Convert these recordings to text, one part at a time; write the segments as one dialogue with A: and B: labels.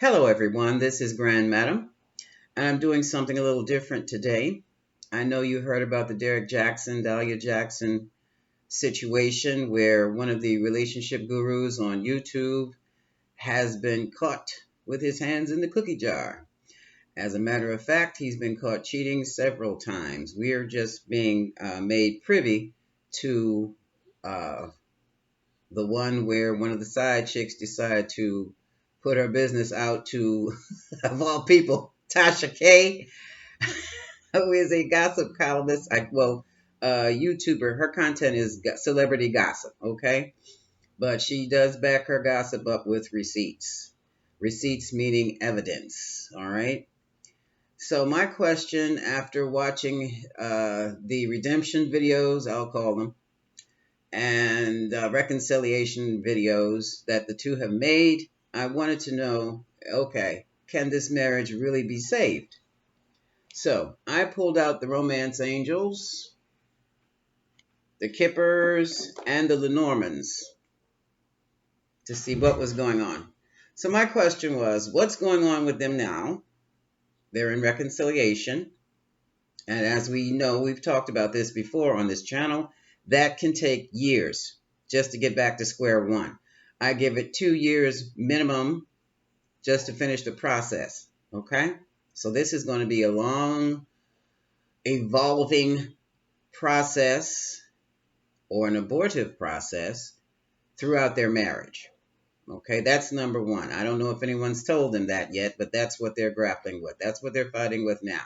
A: Hello everyone, this is Grand Madam, and I'm doing something a little different today. I know you heard about the Derrick Jaxn, Dahlia Jaxn situation where one of the relationship gurus on YouTube has been caught with his hands in the cookie jar. As a matter of fact, he's been caught cheating several times. We are just being made privy to uh, the one where one of the side chicks decided to put her business out to, of all people, Tasha K, who is a gossip columnist. YouTuber. Her content is celebrity gossip, okay? But she does back her gossip up with receipts. Receipts meaning evidence, all right? So my question after watching the redemption videos, I'll call them, and reconciliation videos that the two have made, I wanted to know, okay, can this marriage really be saved? So I pulled out the romance angels, the Kippers, and the Lenormands to see what was going on. So my question was, what's going on with them now? They're in reconciliation. And as we know, we've talked about this before on this channel, that can take years just to get back to square one. I give it 2 years minimum just to finish the process, okay? So this is going to be a long, evolving process or an abortive process throughout their marriage, okay? That's number one. I don't know if anyone's told them that yet, but that's what they're grappling with. That's what they're fighting with now,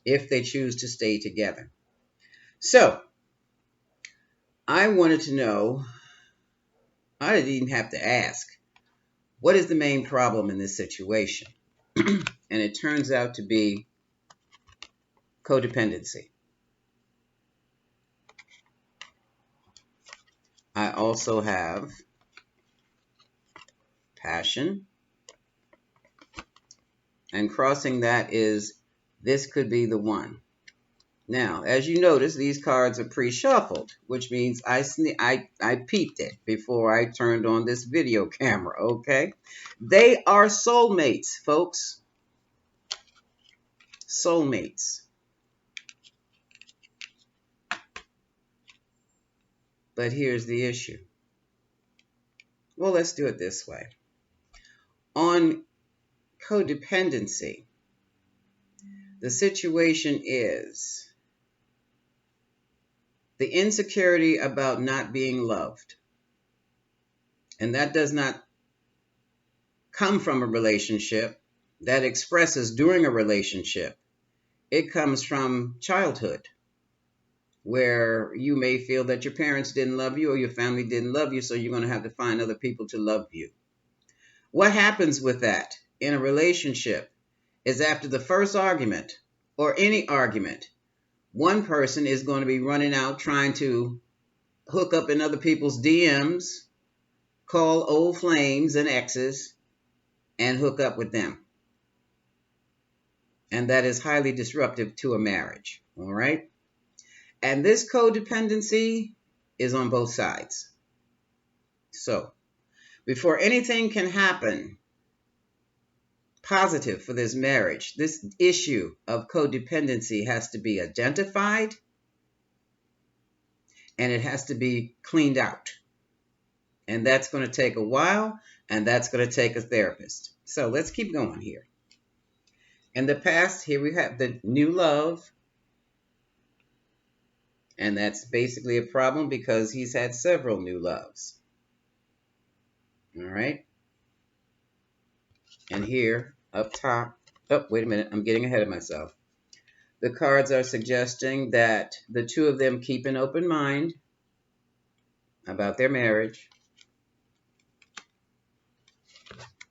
A: if they choose to stay together. So I wanted to know, I didn't even have to ask, what is the main problem in this situation? And it turns out to be codependency. I also have passion. And crossing that is, this could be the one. Now, as you notice, these cards are pre-shuffled, which means I peeped it before I turned on this video camera, okay? They are soulmates, folks. Soulmates. But here's the issue. Well, let's do it this way. On codependency, the situation is the insecurity about not being loved. And that does not come from a relationship. That expresses during a relationship. It comes from childhood, where you may feel that your parents didn't love you or your family didn't love you, so you're going to have to find other people to love you. What happens with that in a relationship is after the first argument or any argument, one person is going to be running out trying to hook up in other people's DMs, call old flames and exes, and hook up with them. And that is highly disruptive to a marriage, all right? And this codependency is on both sides. So, before anything can happen positive for this marriage, this issue of codependency has to be identified and it has to be cleaned out. And that's going to take a while, and that's going to take a therapist. So let's keep going here. In the past, here we have the new love. And that's basically a problem because he's had several new loves. All right. And here, up top, oh, wait a minute, I'm getting ahead of myself. The cards are suggesting that the two of them keep an open mind about their marriage.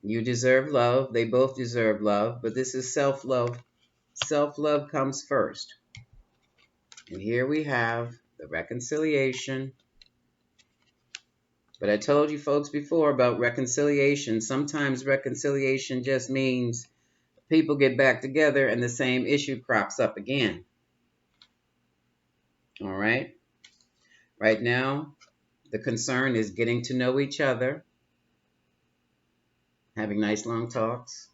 A: You deserve love. They both deserve love, but this is self-love. Self-love comes first. And here we have the reconciliation. But I told you folks before about reconciliation. Sometimes reconciliation just means people get back together and the same issue crops up again. All right? Right now, the concern is getting to know each other. having nice long talks.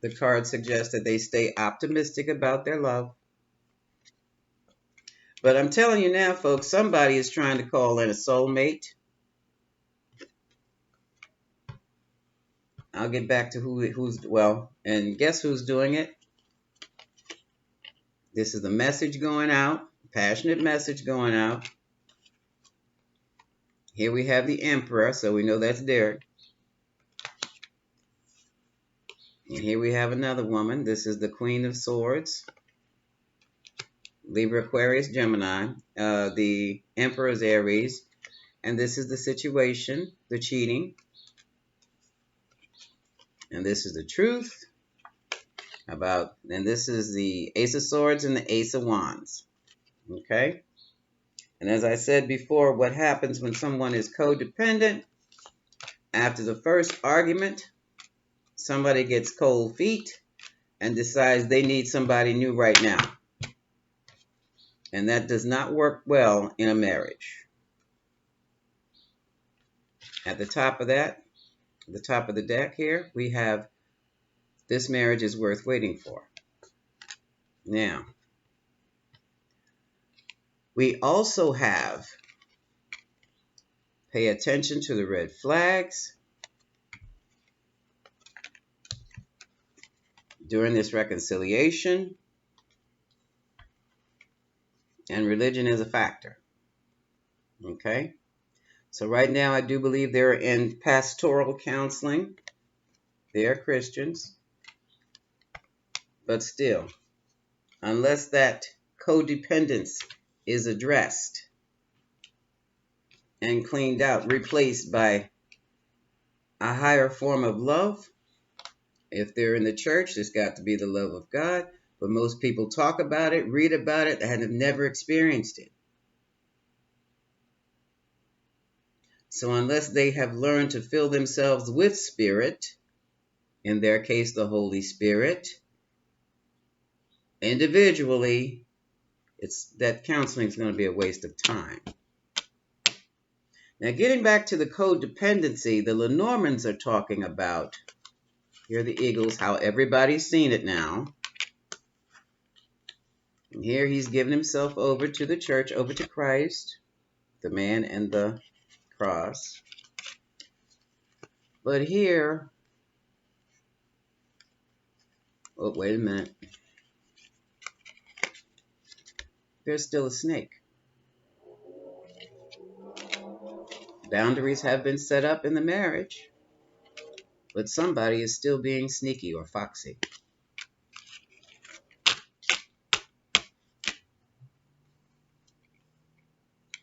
A: The card suggests that they stay optimistic about their love. But I'm telling you now, folks, somebody is trying to call in a soulmate. I'll get back to and guess who's doing it? This is the message going out, passionate message going out. Here we have the Emperor, so we know that's Derrick. And here we have another woman. This is the Queen of Swords. Libra, Aquarius, Gemini. The Emperor is Aries. And this is the situation, the cheating. And this is the truth and this is the Ace of Swords and the Ace of Wands. Okay? And as I said before, what happens when someone is codependent? After the first argument, somebody gets cold feet and decides they need somebody new right now. And that does not work well in a marriage. At the top of the top of the deck here, we have this marriage is worth waiting for. Now, we also have pay attention to the red flags during this reconciliation, and religion is a factor. Okay? So right now I do believe they're in pastoral counseling. They are Christians. But still, unless that codependence is addressed and cleaned out, replaced by a higher form of love, if they're in the church, there's got to be the love of God. But most people talk about it, read about it, and have never experienced it. So unless they have learned to fill themselves with Spirit, in their case, the Holy Spirit, individually, that counseling is going to be a waste of time. Now, getting back to the codependency, the Lenormands are talking about, here are the Eagles, how everybody's seen it now. And here he's given himself over to the church, over to Christ, the man and the cross. But here, oh, wait a minute. There's still a snake. Boundaries have been set up in the marriage, but somebody is still being sneaky or foxy.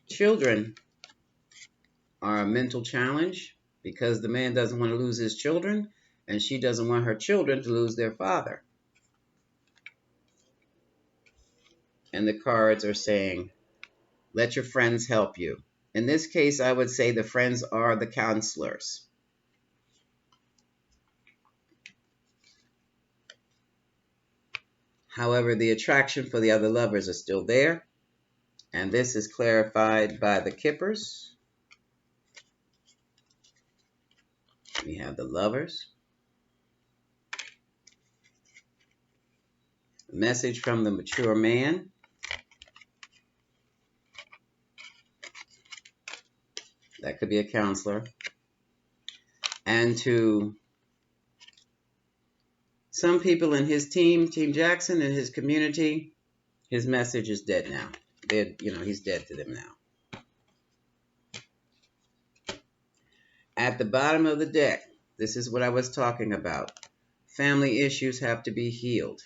A: Children are a mental challenge because the man doesn't want to lose his children, and she doesn't want her children to lose their father. And the cards are saying, let your friends help you. In this case, I would say the friends are the counselors. However, the attraction for the other lovers is still there. And this is clarified by the Kippers. We have the lovers. A message from the mature man. That could be a counselor. And to some people in his team, Team Jaxn, and his community, his message is dead now. He's dead to them now. At the bottom of the deck, this is what I was talking about. Family issues have to be healed.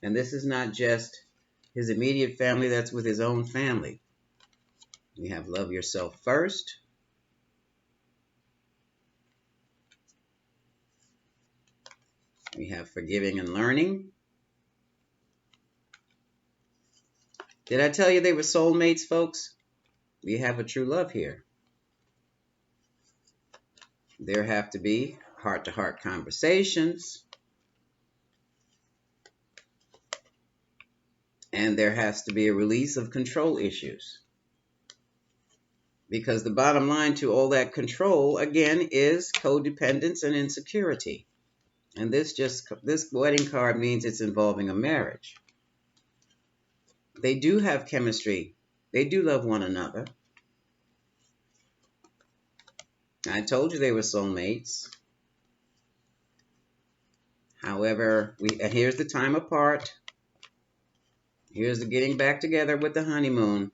A: And this is not just his immediate family, that's with his own family. We have love yourself first. We have forgiving and learning. Did I tell you they were soulmates, folks? We have a true love here. There have to be heart-to-heart conversations. And there has to be a release of control issues. Because the bottom line to all that control, again, is codependence and insecurity. And this wedding card means it's involving a marriage. They do have chemistry. They do love one another. I told you they were soulmates. However, here's the time apart. Here's the getting back together with the honeymoon.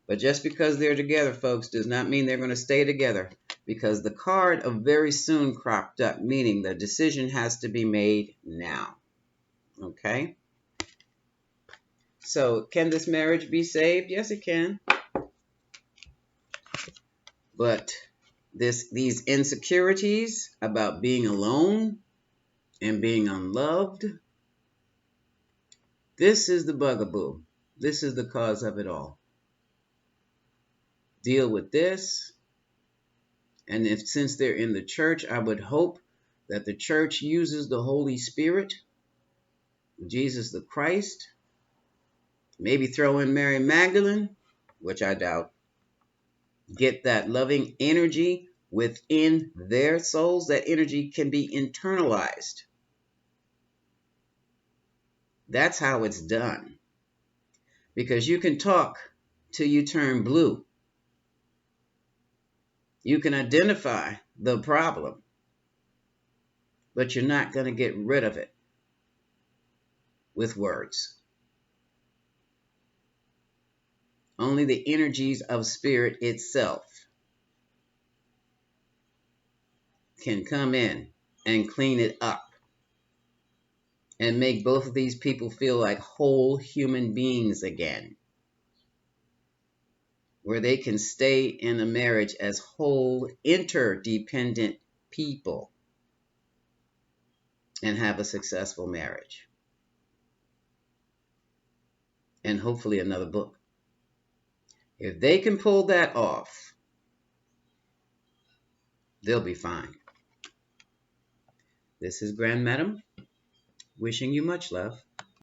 A: But just because they're together, folks, does not mean they're going to stay together. Because the card of very soon cropped up, meaning the decision has to be made now. Okay? So, can this marriage be saved? Yes, it can. But these insecurities about being alone and being unloved, this is the bugaboo. This is the cause of it all. Deal with this. And since they're in the church, I would hope that the church uses the Holy Spirit, Jesus the Christ, maybe throw in Mary Magdalene, which I doubt. Get that loving energy within their souls. That energy can be internalized. That's how it's done. Because you can talk till you turn blue. You can identify the problem, but you're not going to get rid of it with words. Only the energies of spirit itself can come in and clean it up and make both of these people feel like whole human beings again, where they can stay in a marriage as whole, interdependent people and have a successful marriage. And hopefully another book. If they can pull that off, they'll be fine. This is Grand Madam, wishing you much love.